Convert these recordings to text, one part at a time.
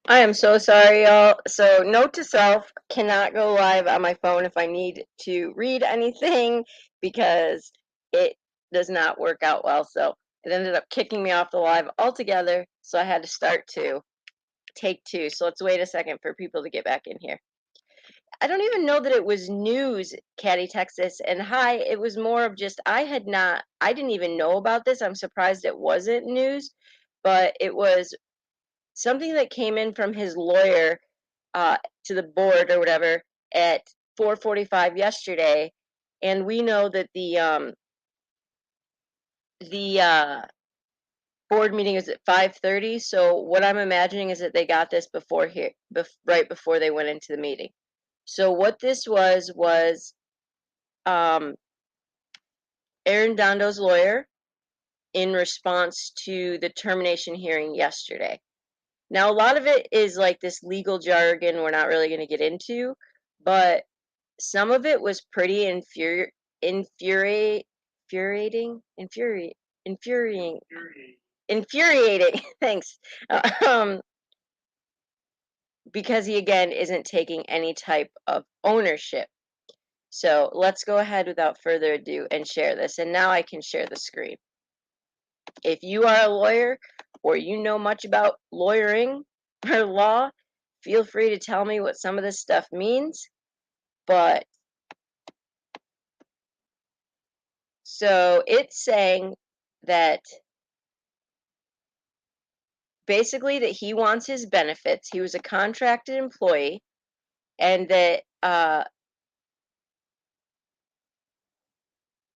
I am so sorry, y'all. So, note to self, cannot go live on my phone if I need to read anything because it does not work out well. So, it ended up kicking me off the live altogether. So, I had to start to take two. So, let's wait a second for people to get back in here. I don't even know that it was news, Caddy, Texas. And hi, it was more of just, I didn't even know about this. I'm surprised it wasn't news, but it was something that came in from his lawyer to the board or whatever at 4:45 yesterday, and we know that the board meeting is at 5:30. So what I'm imagining is that they got this before here, right before they went into the meeting. So what this was um, Arrendondo's lawyer in response to the termination hearing yesterday. Now, a lot of it is like this legal jargon we're not really going to get into, but some of it was pretty infuri infuriating, infuriating, infuriating. Thanks, um, because he again isn't taking any type of ownership. So let's go ahead without further ado and share this. And now I can share the screen. If you are a lawyer or you know much about lawyering or law, feel free to tell me what some of this stuff means. But so it's saying that basically that he wants his benefits. He was a contracted employee, and that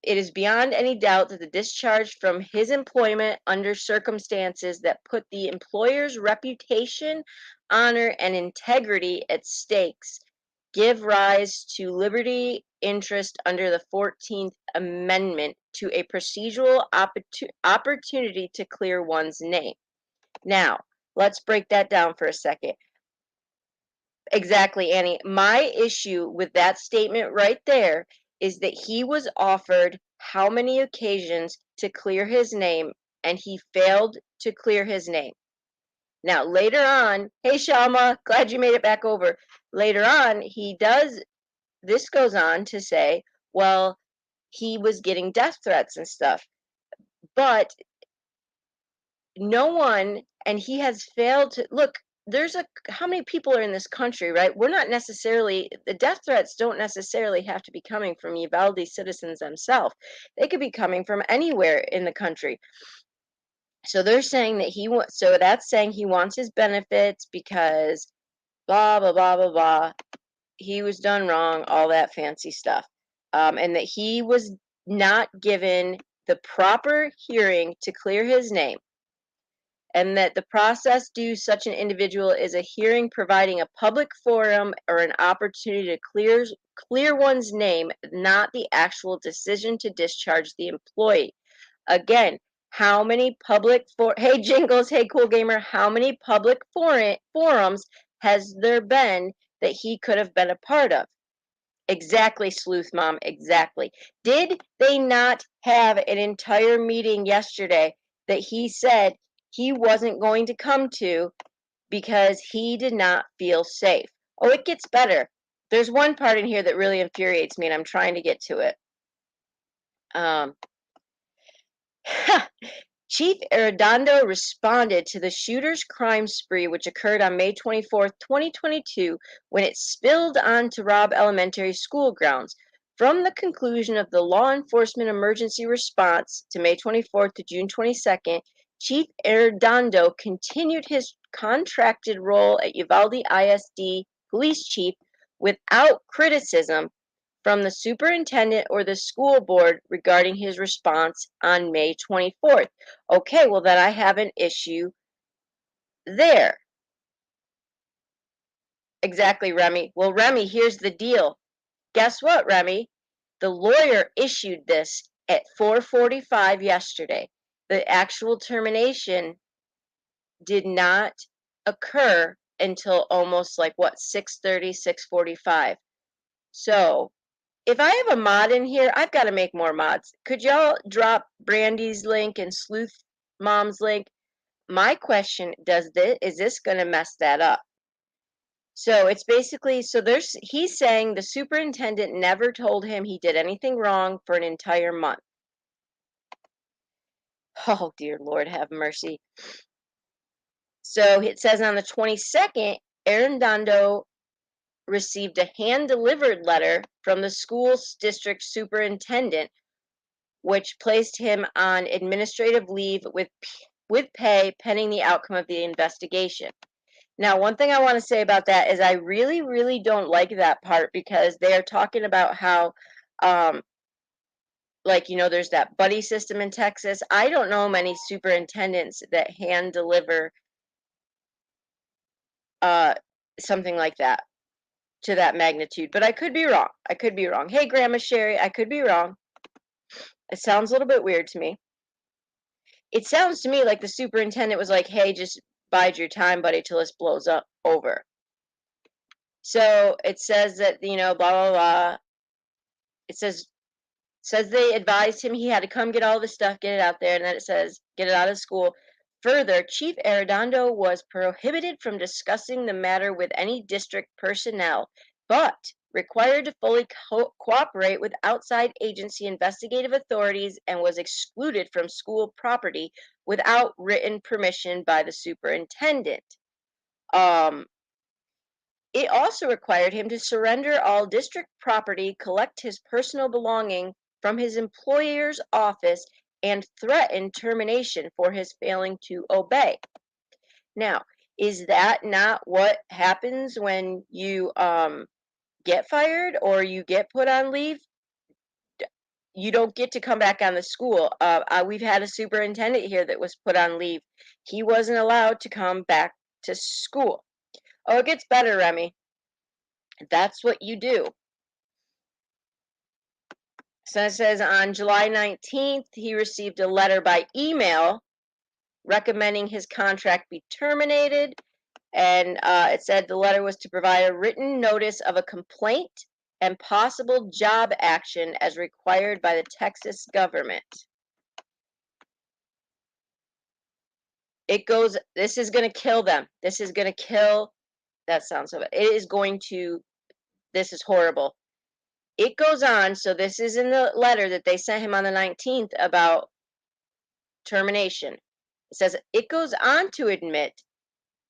it is beyond any doubt that the discharge from his employment under circumstances that put the employer's reputation, honor, and integrity at stakes give rise to liberty interest under the 14th Amendment to a procedural opportunity to clear one's name. Now, let's break that down for a second. Exactly, Annie. My issue with that statement right there is that he was offered how many occasions to clear his name and he failed to clear his name. Now, later on, hey Shalma, glad you made it back over. Later on, this goes on to say, well, he was getting death threats and stuff. But no one, and he has failed to look. There's a how many people are in this country, right? We're not necessarily the death threats don't necessarily have to be coming from Uvalde citizens themselves. They could be coming from anywhere in the country. So they're saying that so that's saying he wants his benefits because blah blah blah blah blah. He was done wrong, all that fancy stuff, and that he was not given the proper hearing to clear his name, and that the process due such an individual is a hearing providing a public forum or an opportunity to clear one's name, not the actual decision to discharge the employee. Again, how many hey Jingles, hey Cool Gamer, how many public forums has there been that he could have been a part of? Exactly, Sleuth Mom, exactly. Did they not have an entire meeting yesterday that he said he wasn't going to come to because he did not feel safe? Oh, it gets better. There's one part in here that really infuriates me, and I'm trying to get to it. Um, Chief Arredondo responded to the shooter's crime spree, which occurred on May 24th, 2022, when it spilled onto Robb Elementary School grounds. From the conclusion of the law enforcement emergency response to May 24th to June 22nd, Chief Arredondo continued his contracted role at Uvalde ISD police chief without criticism from the superintendent or the school board regarding his response on May 24th. Okay, well, then I have an issue there. Exactly, Remy. Well, Remy, here's the deal. Guess what, Remy? The lawyer issued this at 4:45 yesterday. The actual termination did not occur until almost like what 6:30, 6:45. So, if I have a mod in here, I've got to make more mods. Could y'all drop Brandy's link and Sleuth Mom's link? my question, is this going to mess that up? So it's basically, he's saying the superintendent never told him he did anything wrong for an entire month. Oh, dear Lord, have mercy. So it says on the 22nd, Arrendondo received a hand-delivered letter from the school's district superintendent, which placed him on administrative leave with pay pending the outcome of the investigation. Now, one thing I want to say about that is I really, really don't like that part, because they are talking about how, um, there's that buddy system in Texas. I don't know many superintendents that hand deliver uh, something like that to that magnitude, but I could be wrong. I could be wrong. Hey, Grandma Sherry, I could be wrong. It sounds a little bit weird to me. It sounds to me like the superintendent was like, hey, just bide your time, buddy, till this blows up over. So it says that, blah, blah, blah. It says they advised him he had to come get all this stuff, get it out there, and then it says, get it out of school. Further, Chief Arredondo was prohibited from discussing the matter with any district personnel, but required to fully cooperate with outside agency investigative authorities, and was excluded from school property without written permission by the superintendent. Um, it also required him to surrender all district property, collect his personal belonging from his employer's office, and threaten termination for his failing to obey. Now, is that not what happens when you get fired or you get put on leave? You don't get to come back on the school. We've had a superintendent here that was put on leave. He wasn't allowed to come back to school. Oh, it gets better, Remy. That's what you do. So it says on July 19th, he received a letter by email recommending his contract be terminated. And it said the letter was to provide a written notice of a complaint and possible job action as required by the Texas government. This is going to kill them. This is going to kill, that sounds so bad. This is horrible. It goes on, so this is in the letter that they sent him on the 19th about termination. It says it goes on to admit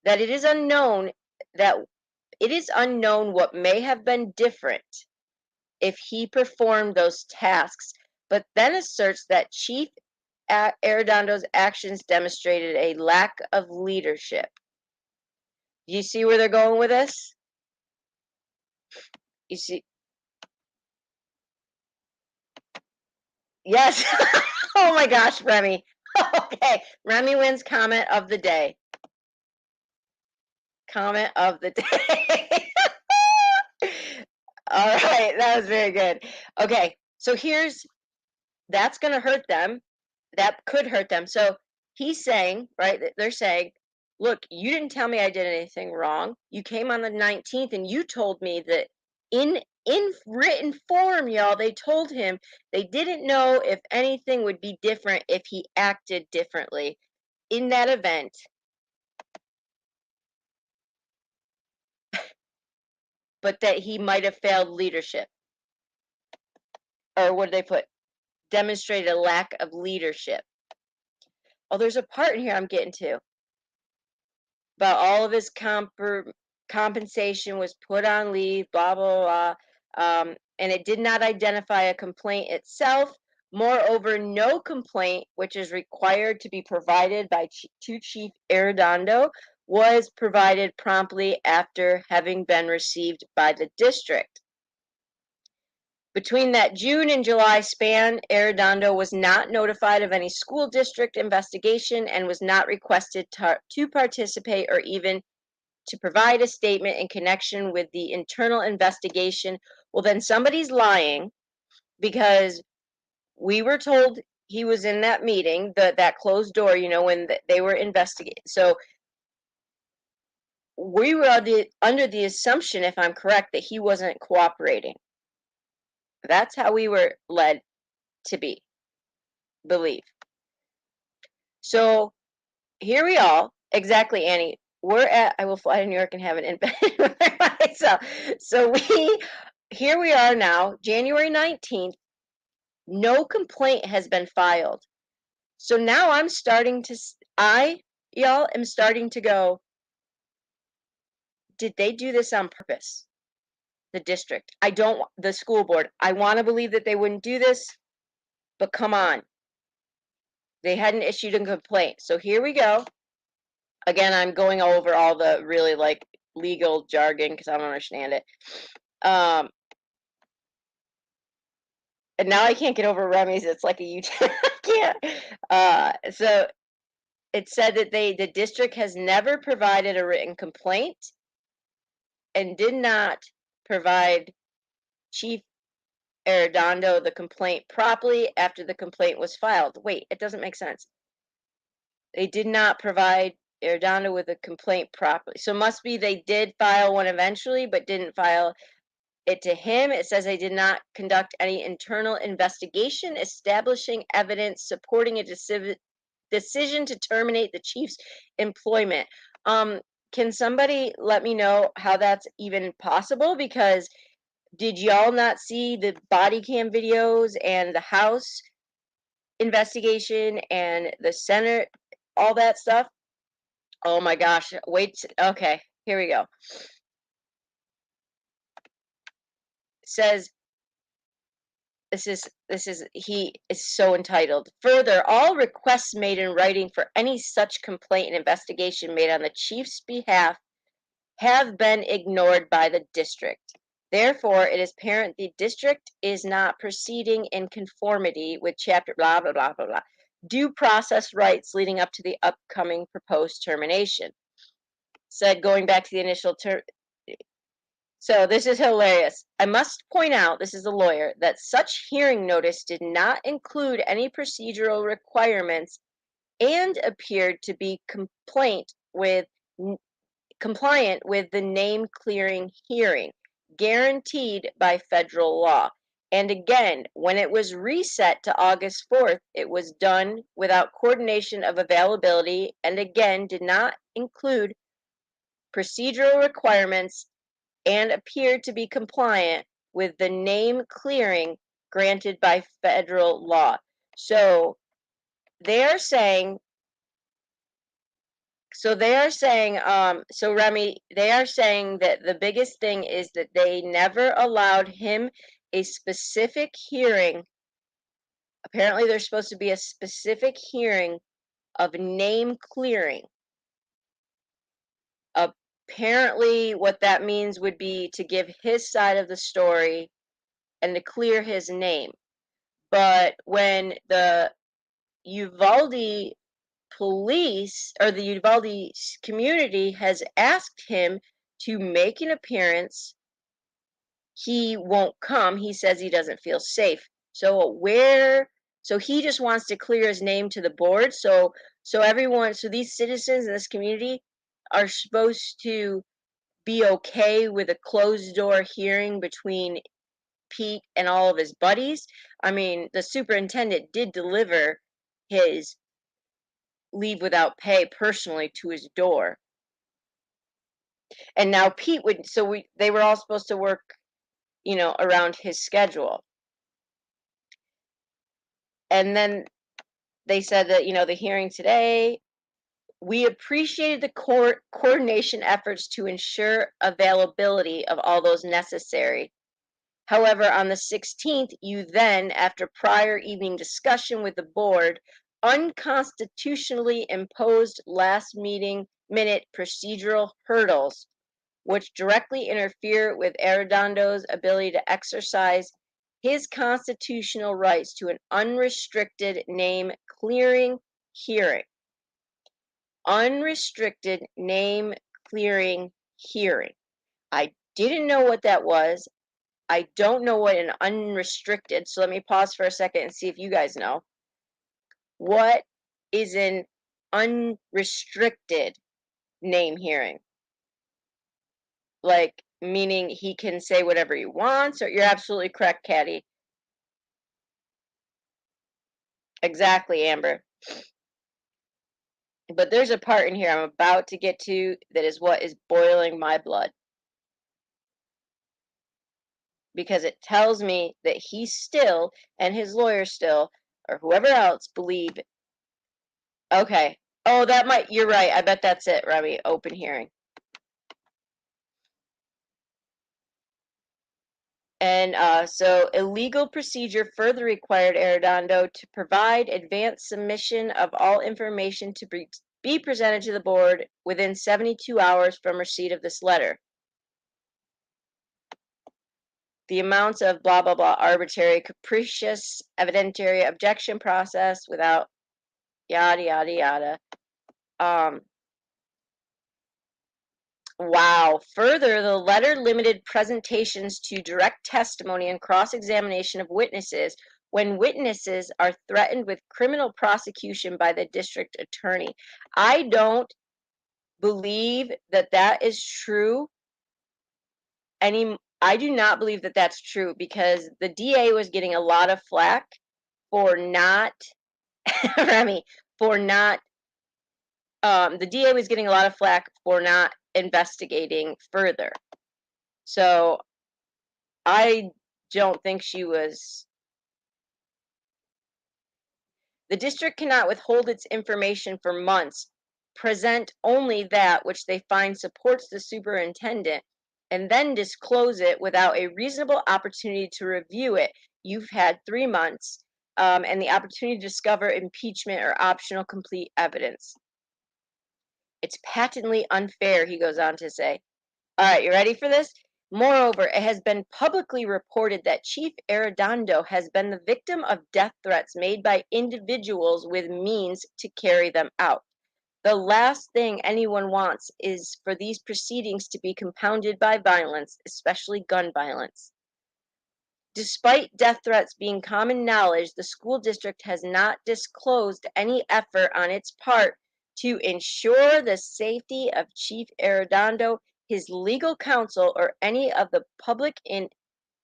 that it is unknown what may have been different if he performed those tasks, but then asserts that Chief Arredondo's actions demonstrated a lack of leadership. You see where they're going with this? You see? Yes. Oh my gosh, Remy. Okay, Remy wins comment of the day. Comment of the day. All right, that was very good. Okay, so that's going to hurt them. That could hurt them. So he's saying, right, they're saying, look, you didn't tell me I did anything wrong. You came on the 19th and you told me that in written form, y'all, they told him they didn't know if anything would be different if he acted differently in that event. But that he might have failed leadership. Or what did they put? Demonstrated a lack of leadership. Oh, there's a part in here I'm getting to. But all of his compensation was put on leave, blah, blah, blah. And it did not identify a complaint itself. Moreover, no complaint, which is required to be provided to Chief Arredondo, was provided promptly after having been received by the district. Between that June and July span, Arredondo was not notified of any school district investigation and was not requested to participate or even to provide a statement in connection with the internal investigation. Well, then somebody's lying, because we were told he was in that meeting, that closed door, when they were investigating. So we were under the assumption, if I'm correct, that he wasn't cooperating. That's how we were led to believe. So here we are. Exactly, Annie. We're at I will fly to New York and have an infant. So here we are now, January 19th. No complaint has been filed. So now I'm starting to y'all am starting to go, did they do this on purpose? The district. I don't the school board. I want to believe that they wouldn't do this, but come on. They hadn't issued a complaint. So here we go. Again, I'm going over all the really like legal jargon because I don't understand it. Um, and now I can't get over Remy's. It's like a I can't. So it said that the district has never provided a written complaint and did not provide Chief Arredondo the complaint properly after the complaint was filed. Wait, it doesn't make sense. They did not provide Arredondo with a complaint properly. So it must be they did file one eventually, but didn't file it to him. It says they did not conduct any internal investigation establishing evidence supporting a decision to terminate the chief's employment. Can somebody let me know how that's even possible? Because did y'all not see the body cam videos and the House investigation and the Senate, all that stuff? Oh my gosh. Wait. Okay. Here we go. Says he is so entitled. Further, all requests made in writing for any such complaint and investigation made on the chief's behalf have been ignored by the district. Therefore, it is apparent the district is not proceeding in conformity with chapter blah blah blah blah blah due process rights leading up to the upcoming proposed termination. Said going back to the initial term. So this is hilarious. I must point out, this is a lawyer, that such hearing notice did not include any procedural requirements and appeared to be compliant with the name clearing hearing guaranteed by federal law. And again, when it was reset to August 4th, it was done without coordination of availability and again did not include procedural requirements and appeared to be compliant with the name clearing granted by federal law. So they are saying, so Remy, they are saying that the biggest thing is that they never allowed him a specific hearing. Apparently, there's supposed to be a specific hearing of name clearing. Apparently, what that means would be to give his side of the story and to clear his name. But when the Uvalde police or the Uvalde community has asked him to make an appearance, he won't come. He says he doesn't feel safe. So he just wants to clear his name to the board. So these citizens in this community are supposed to be okay with a closed door hearing between Pete and all of his buddies. I mean, the superintendent did deliver his leave without pay personally to his door. And now Pete would, they were all supposed to work, around his schedule. And then they said that, the hearing today, we appreciated the coordination efforts to ensure availability of all those necessary. However, on the 16th, you then, after prior evening discussion with the board, unconstitutionally imposed last minute procedural hurdles, which directly interfere with Arredondo's ability to exercise his constitutional rights to an unrestricted name clearing hearing. Unrestricted name clearing hearing. I didn't know what that was. I don't know what an unrestricted, so let me pause for a second and see if you guys know. What is an unrestricted name hearing? Like, meaning he can say whatever he wants, or you're absolutely correct, Caddy. Exactly, Amber. But there's a part in here I'm about to get to that is what is boiling my blood, because it tells me that he still, and his lawyer still, or whoever else, believe. Okay. Oh, that might, you're right. I bet that's it, Remy. Open hearing. And so illegal procedure further required Arredondo to provide advance submission of all information to be presented to the board within 72 hours from receipt of this letter. The amounts of blah, blah, blah, arbitrary, capricious, evidentiary objection process without yada, yada, yada. Wow. Further, the letter limited presentations to direct testimony and cross-examination of witnesses when witnesses are threatened with criminal prosecution by the district attorney. I don't believe that that is true. I do not believe that that's true, because the DA was getting a lot of flack for not, Remy, for not, the DA was getting a lot of flack for not investigating further. So I don't think she was. The district cannot withhold its information for months, present only that which they find supports the superintendent, and then disclose it without a reasonable opportunity to review it. You've had 3 months, and the opportunity to discover impeachment or optional complete evidence. It's patently unfair, he goes on to say. All right, you ready for this? Moreover, it has been publicly reported that Chief Arredondo has been the victim of death threats made by individuals with means to carry them out. The last thing anyone wants is for these proceedings to be compounded by violence, especially gun violence. Despite death threats being common knowledge, the school district has not disclosed any effort on its part to ensure the safety of Chief Arredondo, his legal counsel, or any of the public in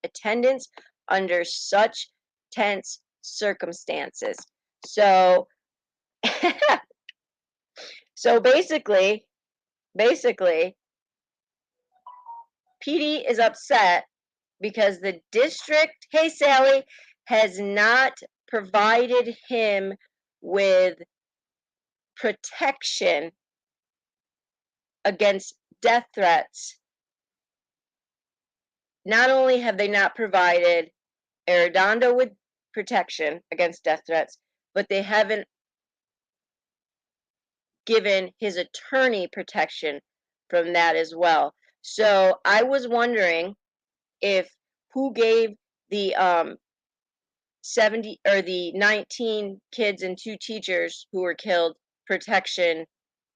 attendance under such tense circumstances. So, so basically, PD is upset because the district, hey Sally, has not provided him with protection against death threats. Not only have they not provided Arredondo with protection against death threats, but they haven't given his attorney protection from that as well. So I was wondering if who gave the 70 or the 19 kids and 2 teachers who were killed protection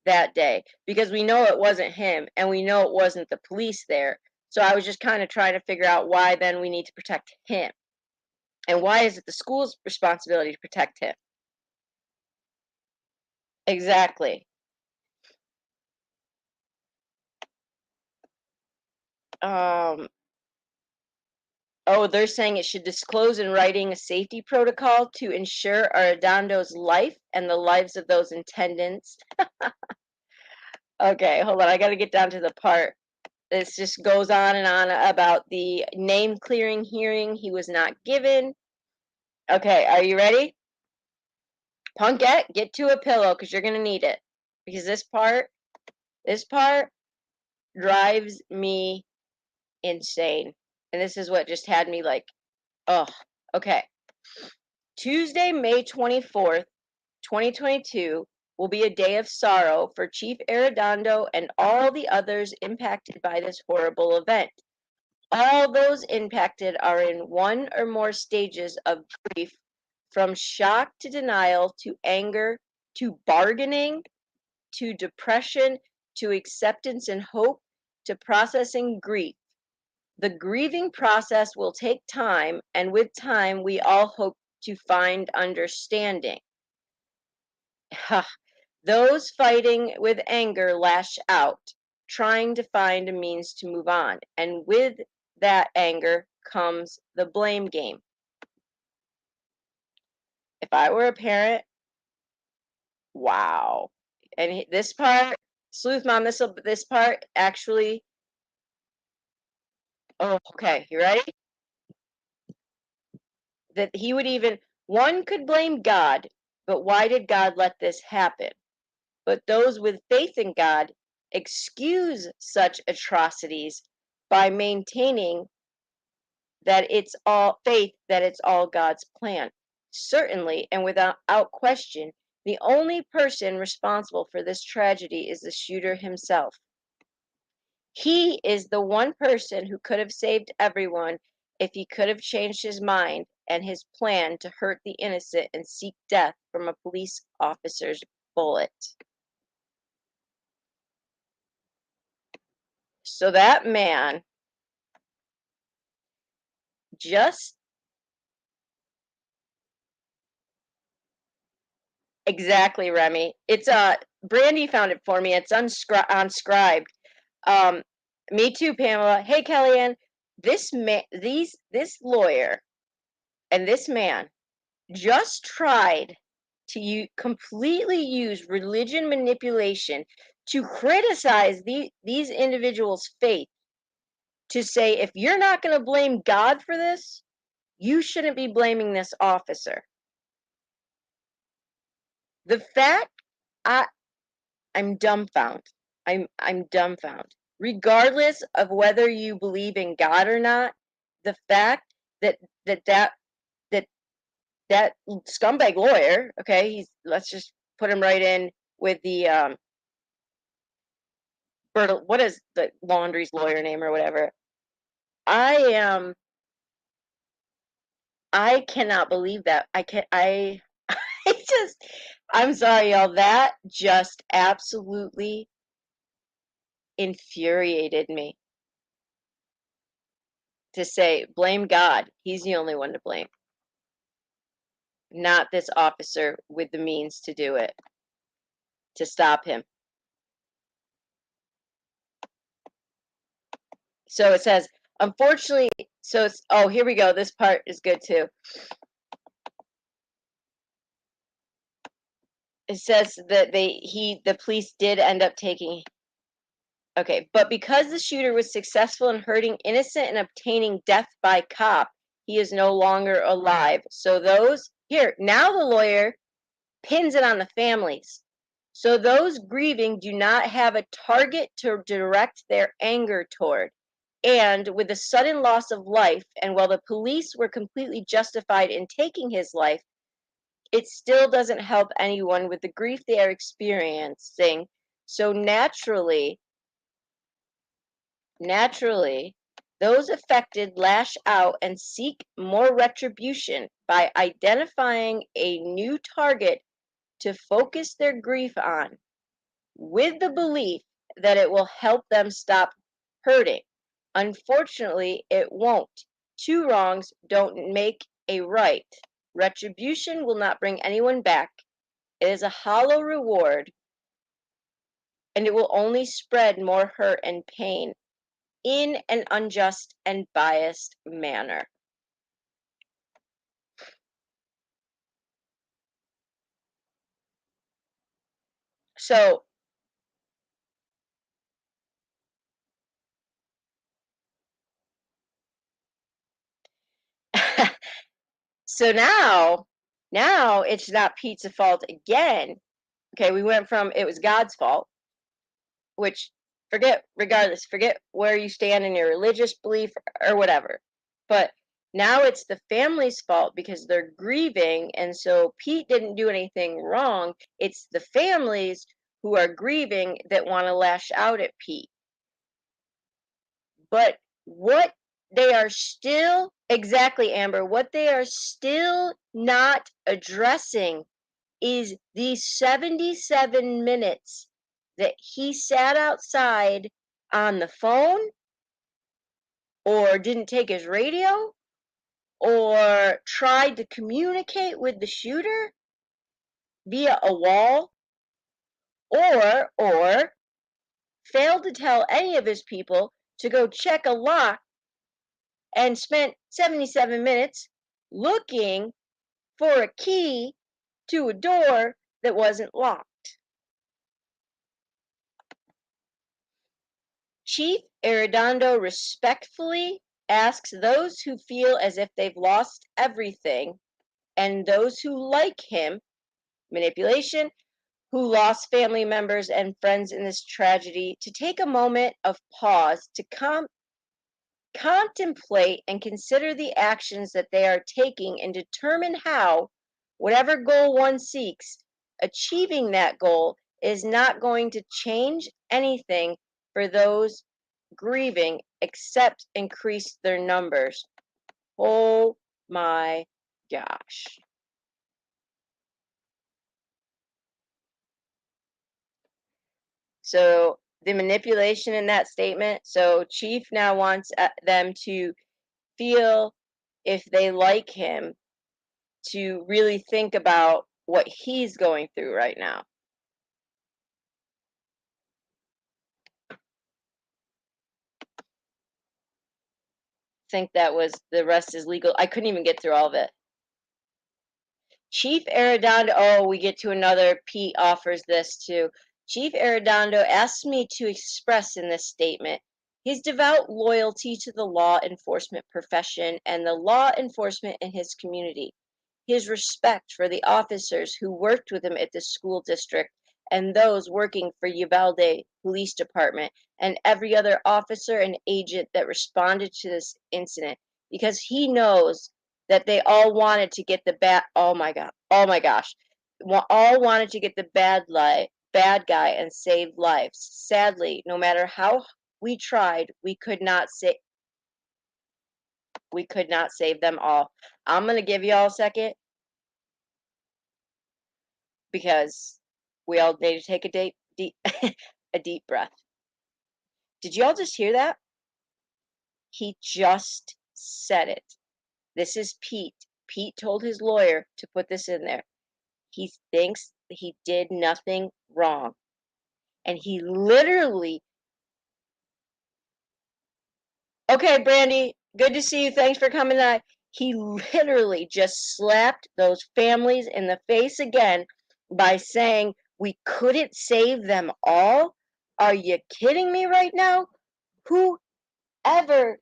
that day, because we know it wasn't him and we know it wasn't the police there. So I was just kind of trying to figure out why then we need to protect him, and why is it the school's responsibility to protect him. Exactly. um oh, they're saying it should disclose in writing a safety protocol to ensure Arredondo's life and the lives of those in attendance. Okay, hold on, I got to get down to the part. This just goes on and on about the name clearing hearing he was not given. Okay, are you ready? Punkette, get to a pillow because you're gonna need it. Because this part drives me insane. And this is what just had me like, oh, okay. Tuesday, May 24th, 2022 will be a day of sorrow for Chief Arredondo and all the others impacted by this horrible event. All those impacted are in one or more stages of grief, from shock to denial to anger to bargaining to depression to acceptance and hope to processing grief. The grieving process will take time, and with time, we all hope to find understanding. Those fighting with anger lash out, trying to find a means to move on, and with that anger comes the blame game. If I were a parent, wow. And this part, Sleuth Mom, this part actually. Oh, okay. You ready? That he would even one could blame God, but why did God let this happen? But those with faith in God excuse such atrocities by maintaining that it's all God's plan. Certainly, and without question, the only person responsible for this tragedy is the shooter himself. He is the one person who could have saved everyone if he could have changed his mind and his plan to hurt the innocent and seek death from a police officer's bullet. So that man just exactly, Remy. It's Brandy found it for me. It's unscribed. Um, Me too, Pamela. Hey, Kellyanne. This lawyer and this man just tried to completely use religion manipulation to criticize these individuals' faith, to say if you're not going to blame God for this, you shouldn't be blaming this officer. The fact I I'm dumbfounded. I'm dumbfounded. Regardless of whether you believe in God or not, the fact that that that that that scumbag lawyer, okay, let's just put him right in with the what is the laundry's lawyer name or whatever. I am I cannot believe that. I just I'm sorry, y'all. That just absolutely infuriated me. To say, blame God. He's the only one to blame, not this officer with the means to do it, to stop him. So it says, unfortunately, oh, here we go. This part is good too. It says that the police did end up taking. Okay, but because the shooter was successful in hurting innocent and obtaining death by cop, he is no longer alive. So now the lawyer pins it on the families. So those grieving do not have a target to direct their anger toward. And with the sudden loss of life, and while the police were completely justified in taking his life, it still doesn't help anyone with the grief they are experiencing. So naturally, those affected lash out and seek more retribution by identifying a new target to focus their grief on, with the belief that it will help them stop hurting. Unfortunately, it won't. Two wrongs don't make a right. Retribution will not bring anyone back. It is a hollow reward, and it will only spread more hurt and pain in an unjust and biased manner. So, so now it's not Pete's fault again. Okay, we went from it was God's fault, which forget where you stand in your religious belief or whatever. But now it's the family's fault because they're grieving, and so Pete didn't do anything wrong. It's the families who are grieving that want to lash out at Pete. But what they are still, exactly, Amber, what they are still not addressing is these 77 minutes that he sat outside on the phone, or didn't take his radio, or tried to communicate with the shooter via a wall, or failed to tell any of his people to go check a lock, and spent 77 minutes looking for a key to a door that wasn't locked. Chief Arredondo respectfully asks those who feel as if they've lost everything and those who like him, manipulation, who lost family members and friends in this tragedy, to take a moment of pause to contemplate and consider the actions that they are taking and determine how, whatever goal one seeks, achieving that goal is not going to change anything for those grieving except increase their numbers. Oh my gosh. So the manipulation in that statement. So Chief now wants them to feel if they like him, to really think about what he's going through right now. Think that was the rest is legal. I couldn't even get through all of it. Chief Arredondo, oh, we get to another. Pete offers this too. Chief Arredondo asked me to express in this statement his devout loyalty to the law enforcement profession and the law enforcement in his community, his respect for the officers who worked with him at the school district and those working for Uvalde Police Department and every other officer and agent that responded to this incident, because he knows that they all wanted to get the bad. Oh my god! Oh my gosh! All wanted to get the bad guy and save lives. Sadly, no matter how we tried, we could not save them all. I'm gonna give y'all a second because we all need to take a deep a deep breath. Did y'all just hear that? He just said it. This is Pete. Pete told his lawyer to put this in there. He thinks he did nothing wrong. And he literally, okay, Brandy, good to see you. Thanks for coming on. He literally just slapped those families in the face again by saying, we couldn't save them all. Are you kidding me right now? Whoever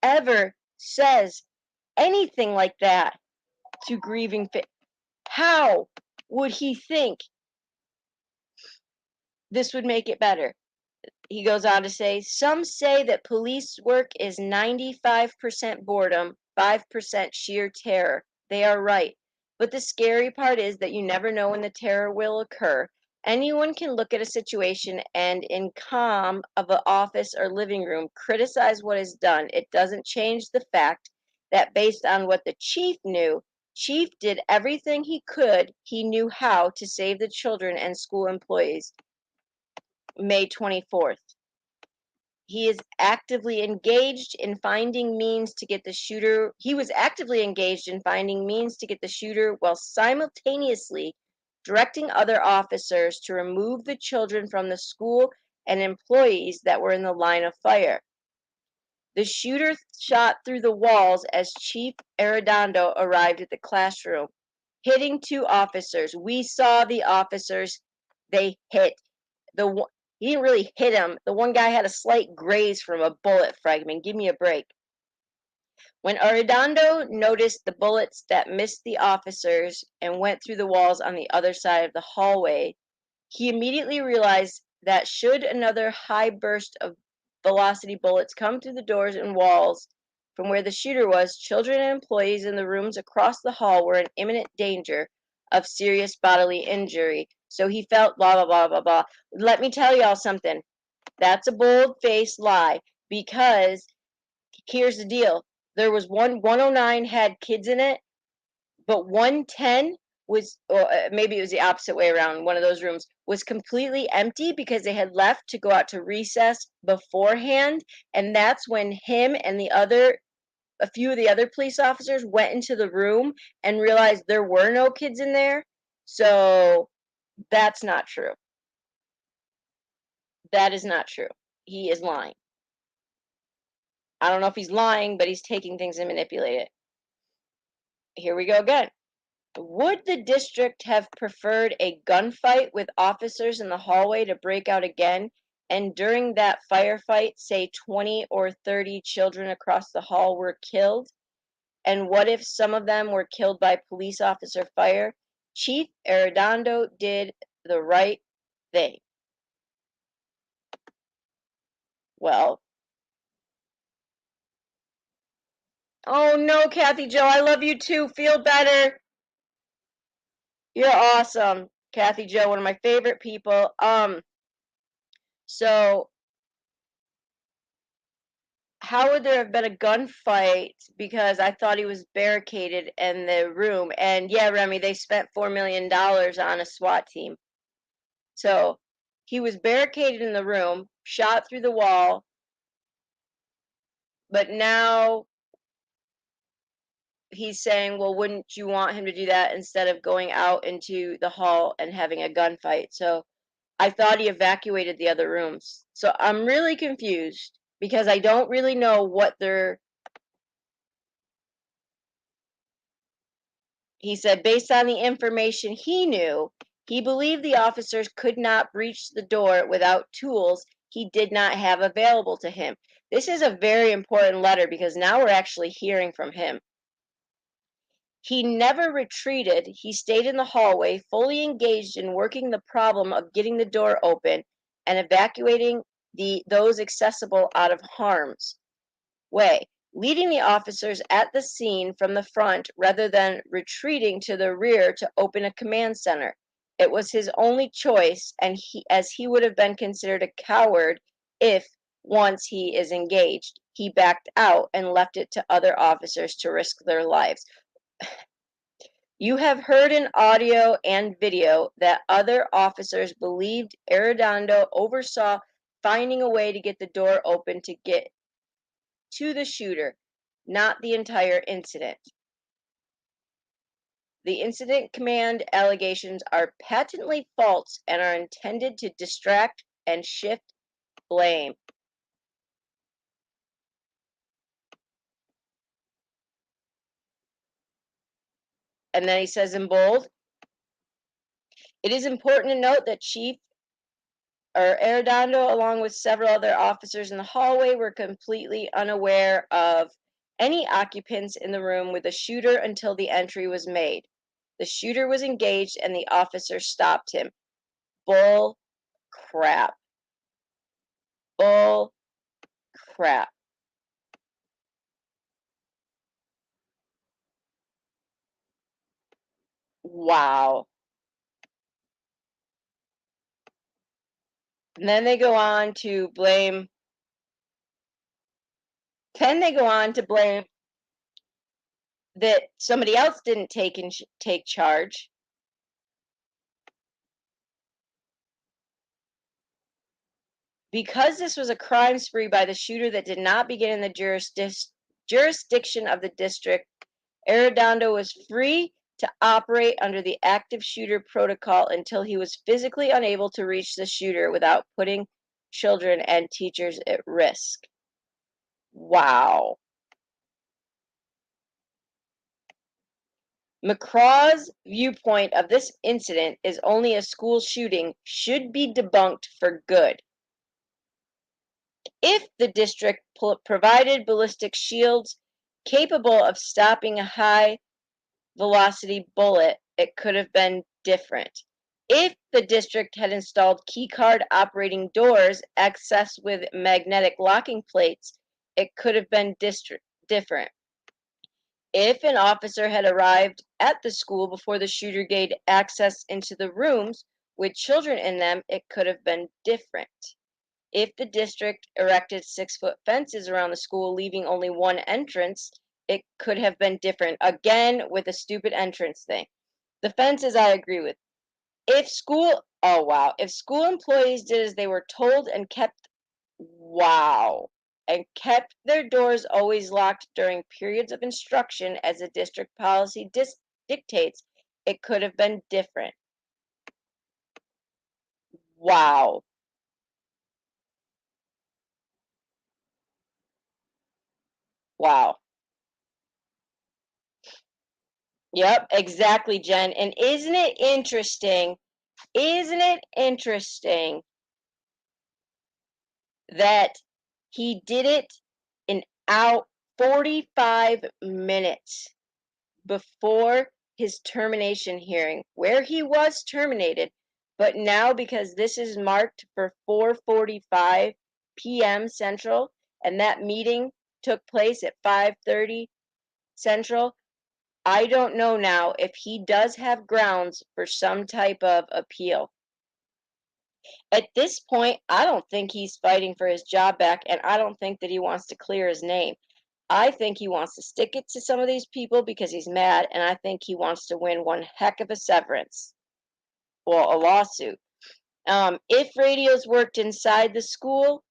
ever says anything like that to grieving how would he think this would make it better? He goes on to say, some say that police work is 95% boredom, 5% sheer terror. They are right. But the scary part is that you never know when the terror will occur. Anyone can look at a situation and, in calm of an office or living room, criticize what is done. It doesn't change the fact that, based on what the chief knew, Chief did everything he knew how to save the children and school employees. May 24th. He is actively engaged in finding means to get the shooter. He was actively engaged in finding means to get the shooter while simultaneously directing other officers to remove the children from the school and employees that were in the line of fire. The shooter shot through the walls as Chief Arredondo arrived at the classroom, hitting two officers. We saw the officers they hit. He didn't really hit him. The one guy had a slight graze from a bullet fragment. Give me a break. When Arredondo noticed the bullets that missed the officers and went through the walls on the other side of the hallway, he immediately realized that should another high burst of velocity bullets come through the doors and walls from where the shooter was, children and employees in the rooms across the hall were in imminent danger of serious bodily injury. So he felt blah, blah, blah, blah, blah. Let me tell y'all something. That's a bold-faced lie, because here's the deal. There was 109 had kids in it, but 110 was, or maybe it was the opposite way around, one of those rooms was completely empty because they had left to go out to recess beforehand. And that's when him and a few of the other police officers went into the room and realized there were no kids in there. So that's not true. That is not true. He is lying. I don't know if he's lying, but he's taking things and manipulate it. Here we go again. Would the district have preferred a gunfight with officers in the hallway to break out again? And during that firefight, say 20 or 30 children across the hall were killed? And what if some of them were killed by police officer fire? Chief Arredondo did the right thing. Well, oh no, Kathy Joe, I love you too. Feel better. You're awesome, Kathy Joe, one of my favorite people. So how would there have been a gunfight? Because I thought he was barricaded in the room. And yeah, Remy, they spent $4 million on a SWAT team. So he was barricaded in the room, shot through the wall, but now he's saying, well, wouldn't you want him to do that instead of going out into the hall and having a gunfight? So I thought he evacuated the other rooms. So I'm really confused because I don't really know what they're. He said, based on the information he knew, he believed the officers could not breach the door without tools he did not have available to him. This is a very important letter because now we're actually hearing from him. He never retreated. He stayed in the hallway, fully engaged in working the problem of getting the door open and evacuating those accessible out of harm's way, leading the officers at the scene from the front rather than retreating to the rear to open a command center. It was his only choice, and as he would have been considered a coward if, once he is engaged, he backed out and left it to other officers to risk their lives. You have heard in audio and video that other officers believed Arredondo oversaw finding a way to get the door open to get to the shooter, not the entire incident. The incident command allegations are patently false and are intended to distract and shift blame. And then he says in bold, it is important to note that Chief Arredondo, along with several other officers in the hallway, were completely unaware of any occupants in the room with the shooter until the entry was made. The shooter was engaged and the officer stopped him. Bull crap. Bull crap. Wow. And then they go on to blame that somebody else didn't take charge because this was a crime spree by the shooter that did not begin in the jurisdiction of the district. Arredondo was free to operate under the active shooter protocol until he was physically unable to reach the shooter without putting children and teachers at risk. Wow. McCraw's viewpoint of this incident is only a school shooting should be debunked for good. If the district provided ballistic shields capable of stopping a high velocity bullet, it could have been different. If the district had installed keycard operating doors accessed with magnetic locking plates, it could have been different. If an officer had arrived at the school before the shooter gained access into the rooms with children in them, it could have been different. If the district erected 6-foot fences around the school, leaving only one entrance, it could have been different. Again, with a stupid entrance thing. The fences I agree with. If school employees did as they were told and kept their doors always locked during periods of instruction as the district policy dictates, it could have been different. Wow. Wow. Yep, exactly, Jen. And isn't it interesting? Isn't it interesting that he did it in out 45 minutes before his termination hearing, where he was terminated, but now because this is marked for 4:45 p.m. Central, and that meeting took place at 5:30 Central, I don't know now if he does have grounds for some type of appeal. At this point, I don't think he's fighting for his job back, and I don't think that he wants to clear his name. I think he wants to stick it to some of these people because he's mad, and I think he wants to win one heck of a severance, well, a lawsuit. If radios worked inside the school,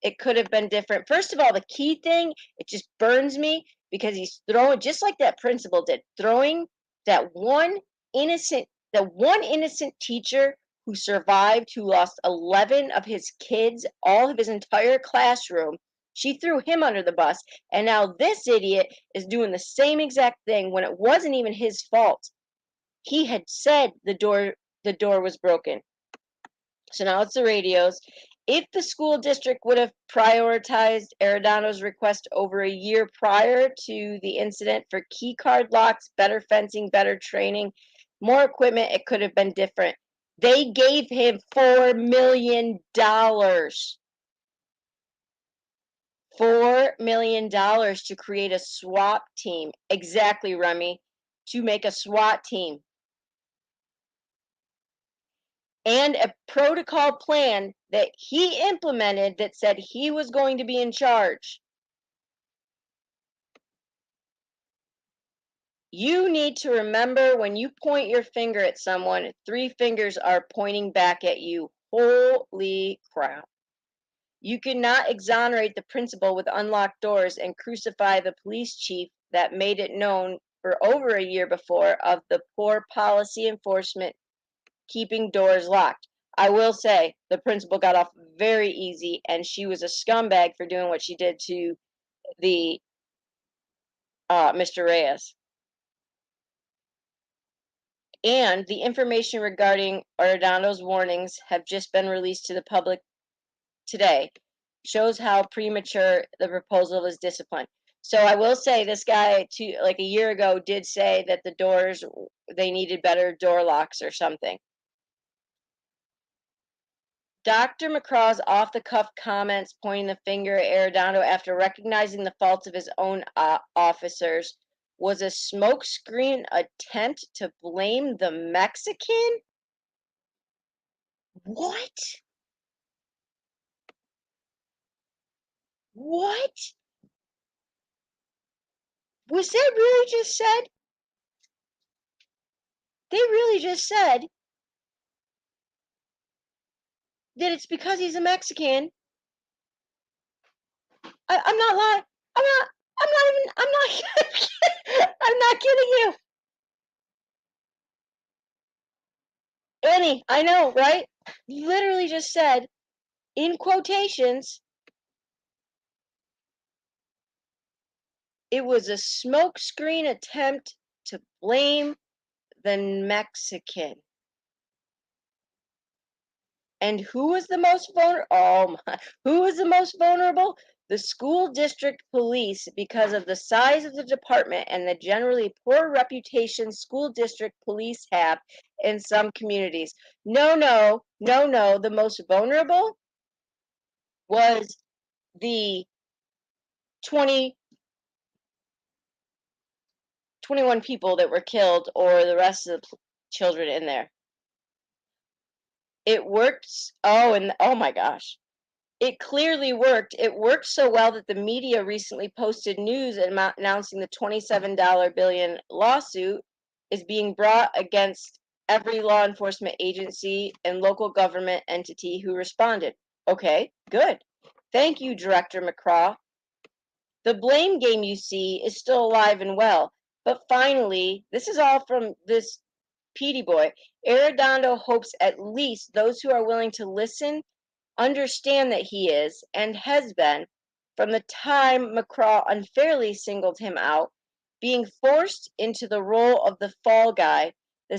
it could have been different. First of all, the key thing, it just burns me because he's throwing, just like that principal did, throwing that innocent, one innocent teacher who survived, who lost 11 of his kids, all of his entire classroom. She threw him under the bus. And now this idiot is doing the same exact thing when it wasn't even his fault. He had said the door was broken. So now it's the radios. If the school district would have prioritized Arredondo's request over a year prior to the incident for key card locks, better fencing, better training, more equipment, it could have been different. They gave him $4 million. $4 million to create a SWAT team. Exactly, Remy. To make a SWAT team. And a protocol plan that he implemented that said he was going to be in charge. You need to remember when you point your finger at someone, three fingers are pointing back at you. Holy crap. You cannot exonerate the principal with unlocked doors and crucify the police chief that made it known for over a year before of the poor policy enforcement keeping doors locked. I will say the principal got off very easy, and she was a scumbag for doing what she did to the Mr. Reyes. And the information regarding Arredondo's warnings have just been released to the public today. Shows how premature the proposal is disciplined. So I will say this guy, like a year ago, did say that the doors, they needed better door locks or something. Dr. McCraw's off the cuff comments pointing the finger at Arredondo after recognizing the faults of his own officers was a smokescreen attempt to blame the Mexican? What? What? Was that really just said? They really just said that it's because he's a Mexican. I'm not lying. I'm not. I'm not even. I'm not. I'm not kidding you, Annie. I know, right? Literally just said in quotations, it was a smokescreen attempt to blame the Mexican. And who was the most vulnerable? Oh my! Who was the most vulnerable? The school district police, because of the size of the department and the generally poor reputation school district police have in some communities. No, no, no, no. The most vulnerable was the 20, 21 people that were killed, or the rest of the children in there. It worked. Oh, and oh my gosh. It clearly worked. It worked so well that the media recently posted news announcing the $27 billion lawsuit is being brought against every law enforcement agency and local government entity who responded. Okay, good. Thank you, Director McCraw. The blame game, you see, is still alive and well. But finally, this is all from this Petey boy. Arredondo hopes at least those who are willing to listen understand that he is, and has been, from the time McCraw unfairly singled him out, being forced into the role of the fall guy, the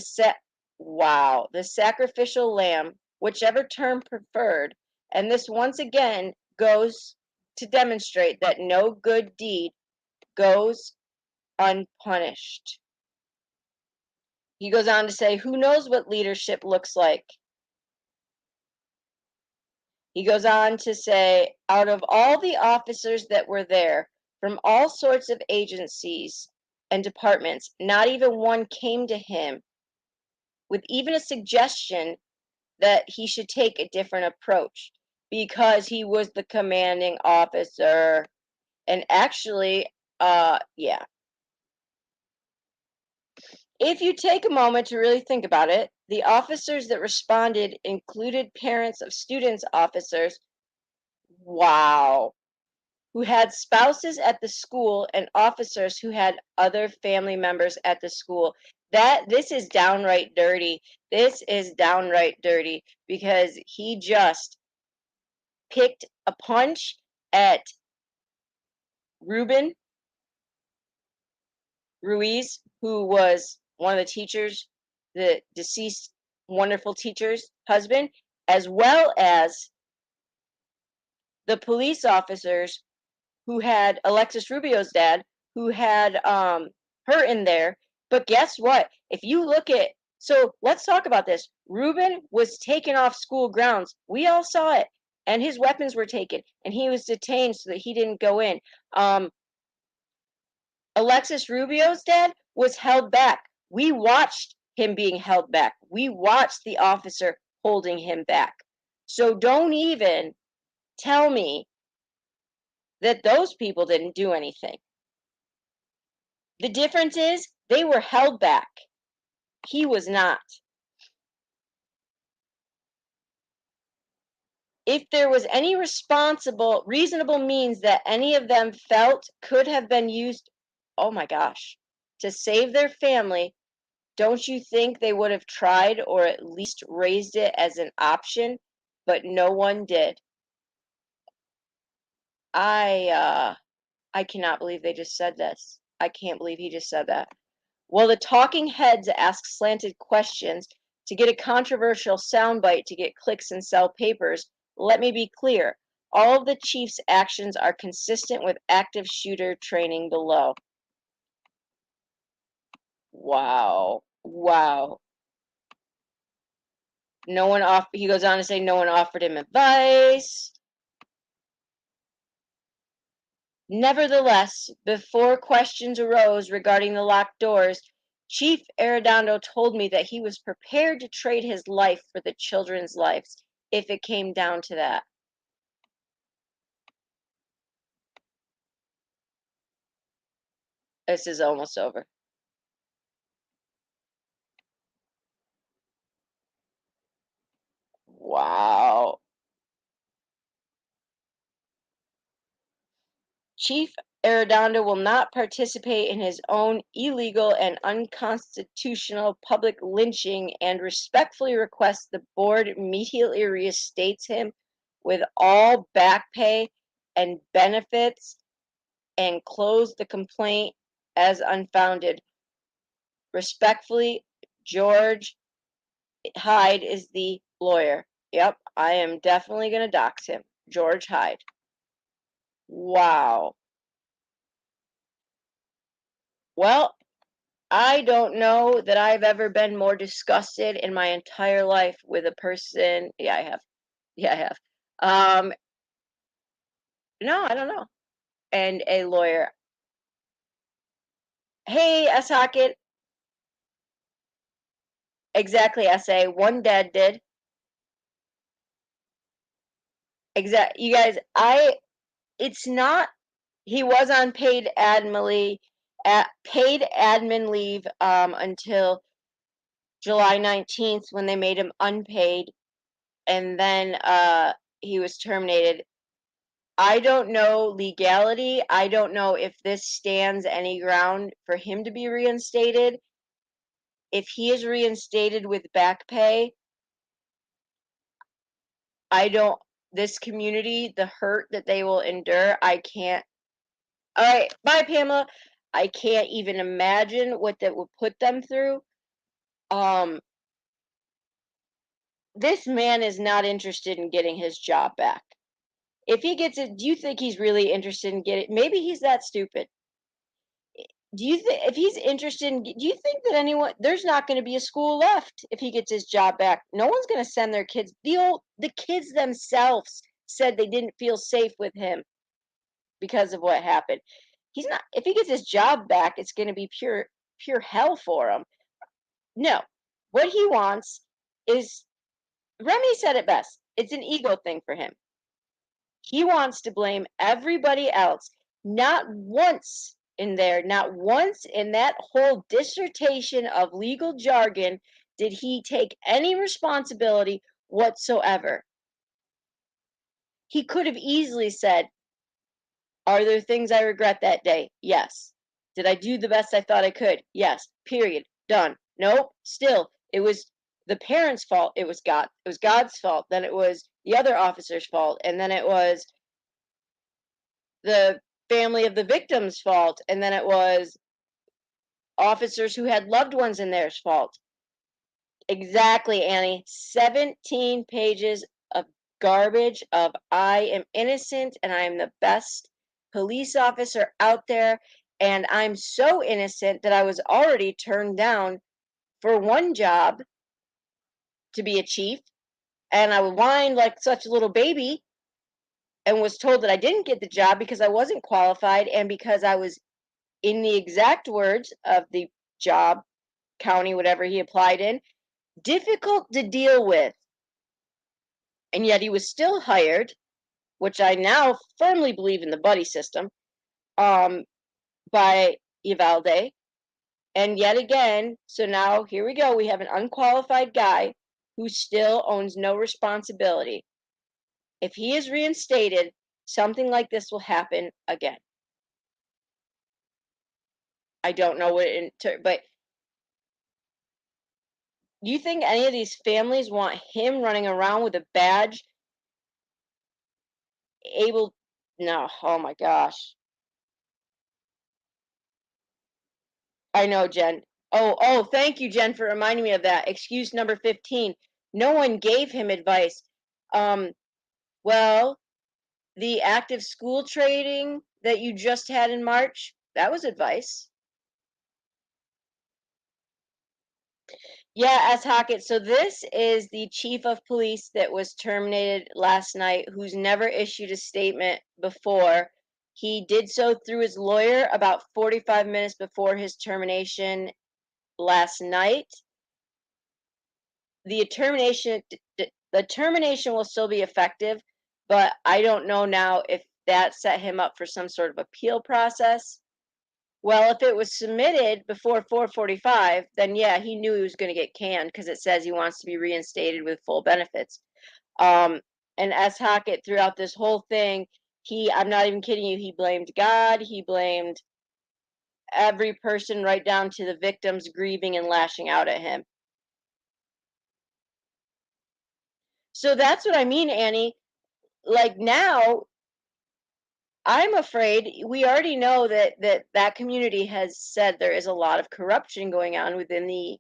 sacrificial lamb, whichever term preferred, and this once again goes to demonstrate that no good deed goes unpunished. He goes on to say, who knows what leadership looks like? He goes on to say, out of all the officers that were there, from all sorts of agencies and departments, not even one came to him with even a suggestion that he should take a different approach because he was the commanding officer. And actually, yeah. If you take a moment to really think about it, the officers that responded included parents of students' officers, wow, who had spouses at the school and officers who had other family members at the school. This is downright dirty. This is downright dirty because he just picked a punch at Ruben Ruiz, who was one of the teachers, the deceased wonderful teacher's husband, as well as the police officers who had Alexis Rubio's dad, who had her in there. But guess what? If you look at, so let's talk about this. Ruben was taken off school grounds. We all saw it, and his weapons were taken, and he was detained so that he didn't go in. Alexis Rubio's dad was held back. We watched him being held back. We watched the officer holding him back. So don't even tell me that those people didn't do anything. The difference is they were held back. He was not. If there was any reasonable means that any of them felt could have been used, oh my gosh, to save their family, don't you think they would have tried or at least raised it as an option? But no one did. I cannot believe they just said this. I can't believe he just said that. Well, the talking heads ask slanted questions to get a controversial soundbite to get clicks and sell papers. Let me be clear. All of the chief's actions are consistent with active shooter training below. Wow. Wow. He goes on to say no one offered him advice. Nevertheless, before questions arose regarding the locked doors, Chief Arredondo told me that he was prepared to trade his life for the children's lives if it came down to that. This is almost over. Wow. Chief Arredondo will not participate in his own illegal and unconstitutional public lynching and respectfully requests the board immediately reinstates him with all back pay and benefits and close the complaint as unfounded. Respectfully, George Hyde is the lawyer. Yep, I am definitely going to dox him. George Hyde. Wow. Well, I don't know that I've ever been more disgusted in my entire life with a person. Yeah, I have. Yeah, I have. No, I don't know. And a lawyer. Hey, S. Hockett. Exactly, SA. One dad did. You guys, it's not, he was on paid admin leave until July 19th when they made him unpaid, and then he was terminated. I don't know legality. I don't know if this stands any ground for him to be reinstated. If he is reinstated with back pay, I don't, this community, the hurt that they will endure, I can't. All right, bye, Pamela. I can't even imagine what that would put them through. Um, this man is not interested in getting his job back. If he gets it, do you think he's really interested in getting? Maybe he's that stupid. Do you think if he's interested in, do you think that anyone, there's not going to be a school left if he gets his job back? No one's going to send their kids. The kids themselves said they didn't feel safe with him because of what happened. He's not, if he gets his job back, it's going to be pure hell for him. No. What he wants is, Remy said it best. It's an ego thing for him. He wants to blame everybody else. Not once in there, not once in that whole dissertation of legal jargon did he take any responsibility whatsoever. He could have easily said, are there things I regret that day? Yes. Did I do the best I thought I could? Yes. Period. Done. Nope. Still, it was the parents' fault. It was God. It was God's fault. Then it was the other officer's fault. And then it was the family of the victim's fault. And then it was officers who had loved ones in theirs fault. Exactly, Annie. 17 pages of garbage of I am innocent and I am the best police officer out there. And I'm so innocent that I was already turned down for one job to be a chief. And I whined like such a little baby and was told that I didn't get the job because I wasn't qualified and because I was, in the exact words of the job, county, whatever he applied in, difficult to deal with. And yet he was still hired, which I now firmly believe in the buddy system, um, by Ivalde. And yet again, so now here we go. We have an unqualified guy who still owns no responsibility. If he is reinstated, something like this will happen again. I don't know what but do you think any of these families want him running around with a badge able? No, oh my gosh. I know, Jen. Oh, thank you, Jen, for reminding me of that. Excuse number 15. No one gave him advice. Um, well, the active school trading that you just had in March, that was advice. Yeah, as Hockett. So this is the chief of police that was terminated last night, who's never issued a statement before. He did so through his lawyer about 45 minutes before his termination last night. The termination will still be effective, but I don't know now if that set him up for some sort of appeal process. Well, if it was submitted before 4:45, then yeah, he knew he was going to get canned because it says he wants to be reinstated with full benefits. Um, and S. Hockett throughout this whole thing, I'm not even kidding you, he blamed God, he blamed every person right down to the victims grieving and lashing out at him. So that's what I mean, Annie. Like now, I'm afraid we already know that community has said there is a lot of corruption going on within the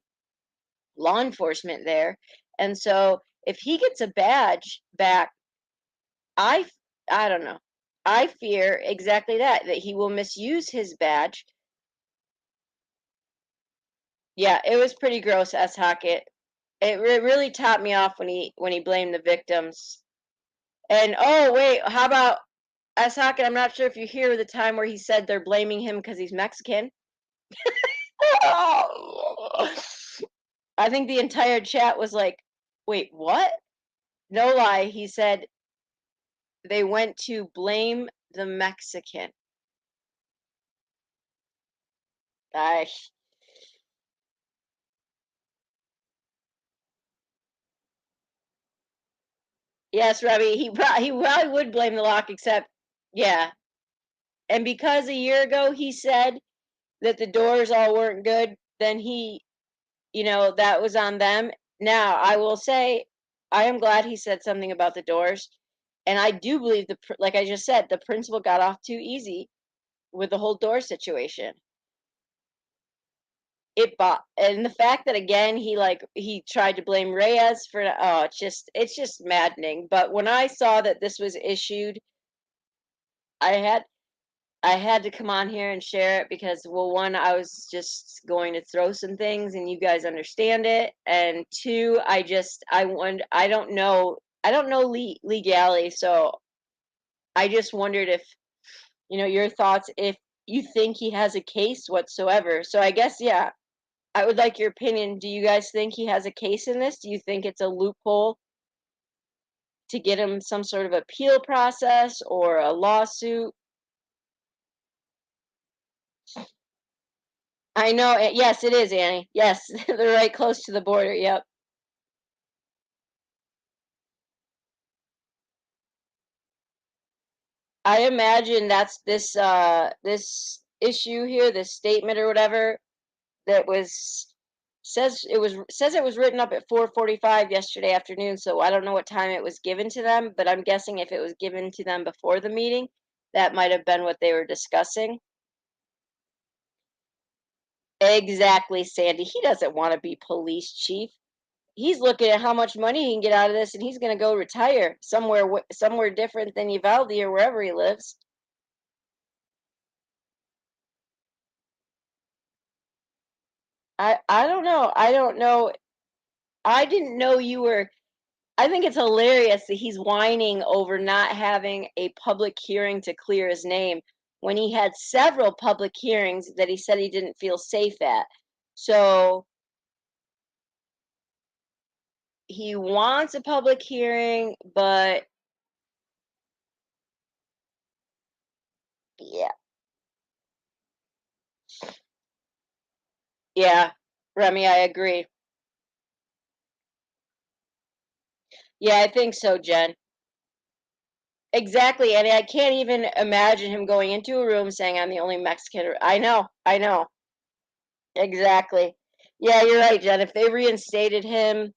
law enforcement there. And so if he gets a badge back, I I don't know. I fear exactly that he will misuse his badge. Yeah, it was pretty gross, S. Hockett. It really topped me off when he blamed the victims. And oh wait, how about S. Hockett? I'm not sure if you hear the time where he said they're blaming him because he's Mexican. I think the entire chat was like, "Wait, what?" No lie, he said they went to blame the Mexican. I Yes, Robbie, he probably would blame the lock, except yeah. And because a year ago he said that the doors all weren't good, then that was on them. Now, I will say I am glad he said something about the doors, and I do believe like I just said, the principal got off too easy with the whole door situation. and the fact that again he tried to blame Reyes for it's just maddening. But when I saw that this was issued, I had I had to come on here and share it because, well, one, I was just going to throw some things and you guys understand it, and two, I don't know legality, so I just wondered if your thoughts, if you think he has a case whatsoever. So I guess, yeah, I would like your opinion. Do you guys think he has a case in this? Do you think it's a loophole to get him some sort of appeal process or a lawsuit? I know. Yes, it is, Annie. Yes, they're right close to the border. Yep. I imagine that's this issue here, this statement or whatever that was says it was written up at 4:45 yesterday afternoon, so I don't know what time it was given to them, but I'm guessing if it was given to them before the meeting, that might have been what they were discussing. Exactly, Sandy. He doesn't want to be police chief. He's looking at how much money he can get out of this, and he's going to go retire somewhere somewhere different than Uvalde or wherever he lives. I don't know. I don't know. I didn't know you were. I think it's hilarious that he's whining over not having a public hearing to clear his name when he had several public hearings that he said he didn't feel safe at. So he wants a public hearing, but yeah, yeah, Remy, I agree. Yeah, I think so, Jen. Exactly, and I can't even imagine him going into a room saying, "I'm the only Mexican." I know, exactly. Yeah, you're right, Jen. If they reinstated him,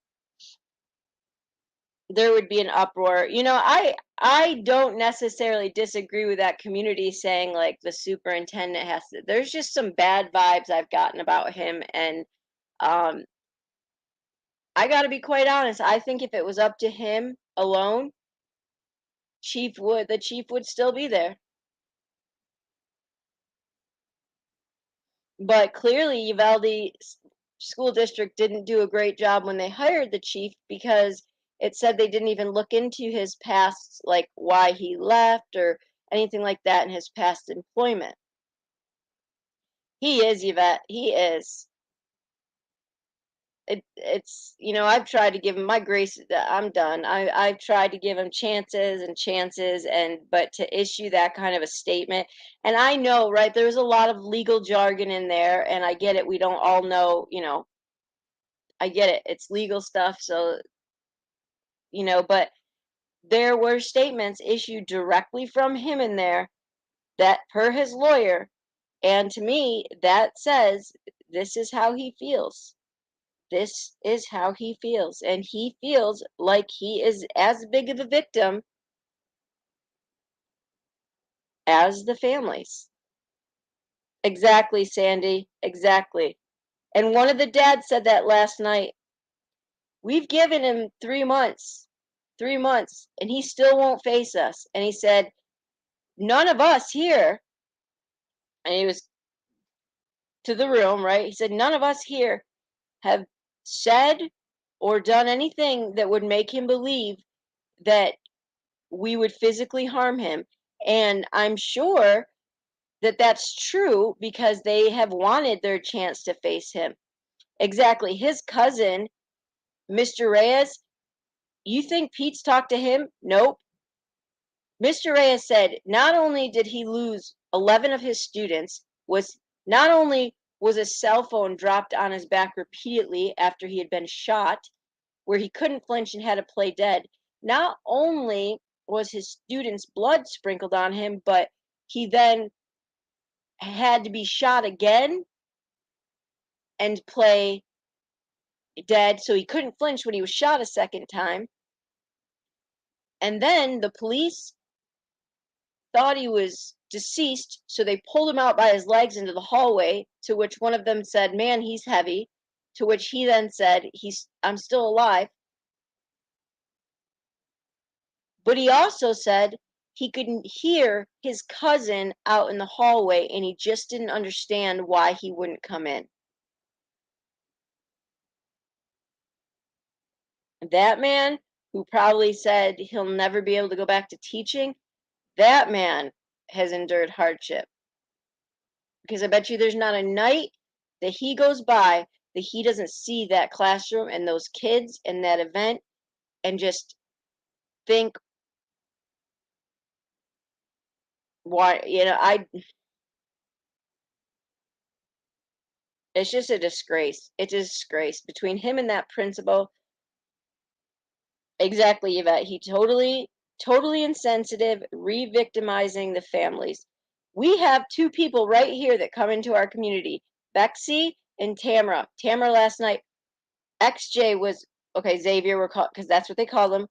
there would be an uproar. I don't necessarily disagree with that community saying like the superintendent has to. There's just some bad vibes I've gotten about him, and um, I got to be quite honest. I think if it was up to him alone, the chief would still be there. But clearly, School District didn't do a great job when they hired the chief because it said they didn't even look into his past, like why he left or anything like that in his past employment. He is, Yvette. He is. I've tried to give him my grace. I'm done. I've tried to give him chances and chances, but to issue that kind of a statement, and I know, right? There's a lot of legal jargon in there, and I get it. We don't all know, I get it. It's legal stuff, so but there were statements issued directly from him in there that per his lawyer, and to me that says this is how he feels. This is how he feels, and he feels like he is as big of a victim as the families. Exactly, Sandy. Exactly. And one of the dads said that last night. We've given him 3 months, 3 months, and he still won't face us. And he said, none of us here, and he was to the room, right? He said, none of us here have said or done anything that would make him believe that we would physically harm him. And I'm sure that that's true because they have wanted their chance to face him. Exactly. His cousin, Mr. Reyes, you think Pete's talked to him? Nope. Mr. Reyes said not only did he lose 11 of his students, not only was a cell phone dropped on his back repeatedly after he had been shot, where he couldn't flinch and had to play dead. Not only was his students' blood sprinkled on him, but he then had to be shot again and play dead, so he couldn't flinch when he was shot a second time. And then the police thought he was deceased, so they pulled him out by his legs into the hallway, to which one of them said, "Man, he's heavy," to which he then said, "I'm still alive." But he also said he couldn't hear his cousin out in the hallway, and he just didn't understand why he wouldn't come in. That man, who probably said he'll never be able to go back to teaching, that man has endured hardship. Because I bet you there's not a night that he goes by that he doesn't see that classroom and those kids and that event and just think, why, it's just a disgrace. It's a disgrace between him and that principal. Exactly, Yvette. He totally insensitive, re-victimizing the families. We have two people right here that come into our community, Bexy and Tamara. Tamara last night, XJ was, okay, Xavier, we're called, because that's what they call him,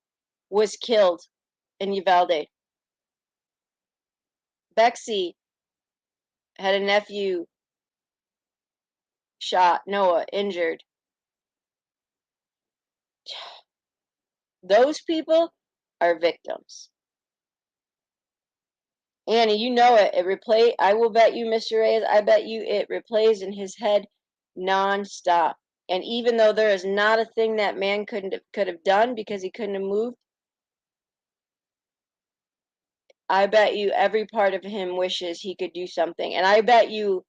was killed in Uvalde. Bexy had a nephew shot, Noah injured. Those people are victims. Annie, you know it. It replay. I will bet you, Mr. Reyes. I bet you it replays in his head nonstop. And even though there is not a thing that man could have done because he couldn't have moved, I bet you every part of him wishes he could do something. And I bet you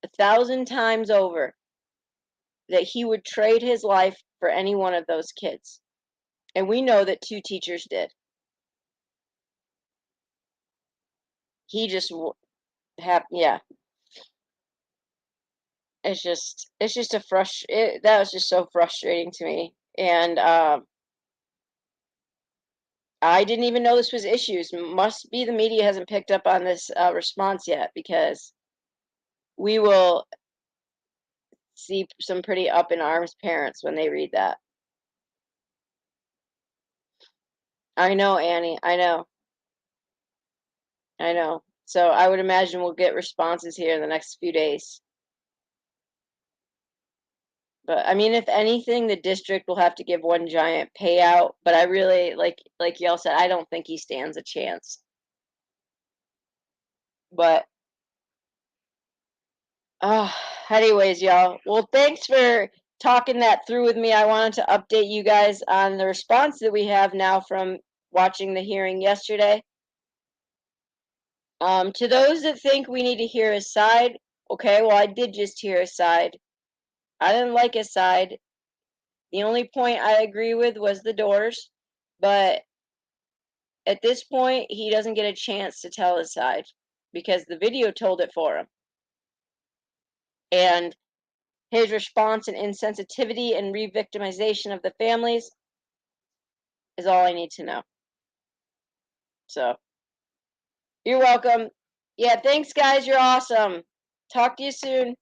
1,000 times over that he would trade his life for any one of those kids. And we know that two teachers did. He just yeah. It's just that was just so frustrating to me. And I didn't even know this was issues. Must be the media hasn't picked up on this response yet, because we will see some pretty up in arms parents when they read that. I know, Annie. I know. I know. So I would imagine we'll get responses here in the next few days. But I mean, if anything, the district will have to give one giant payout. But I really, like y'all said, I don't think he stands a chance. But anyways, y'all. Well, thanks for talking that through with me. I wanted to update you guys on the response that we have now from watching the hearing yesterday. To those that think we need to hear his side, okay, well, I did just hear his side. I didn't like his side. The only point I agree with was the doors, but at this point, he doesn't get a chance to tell his side because the video told it for him. And his response and insensitivity and re-victimization of the families is all I need to know. So, you're welcome. Yeah, thanks, guys. You're awesome. Talk to you soon.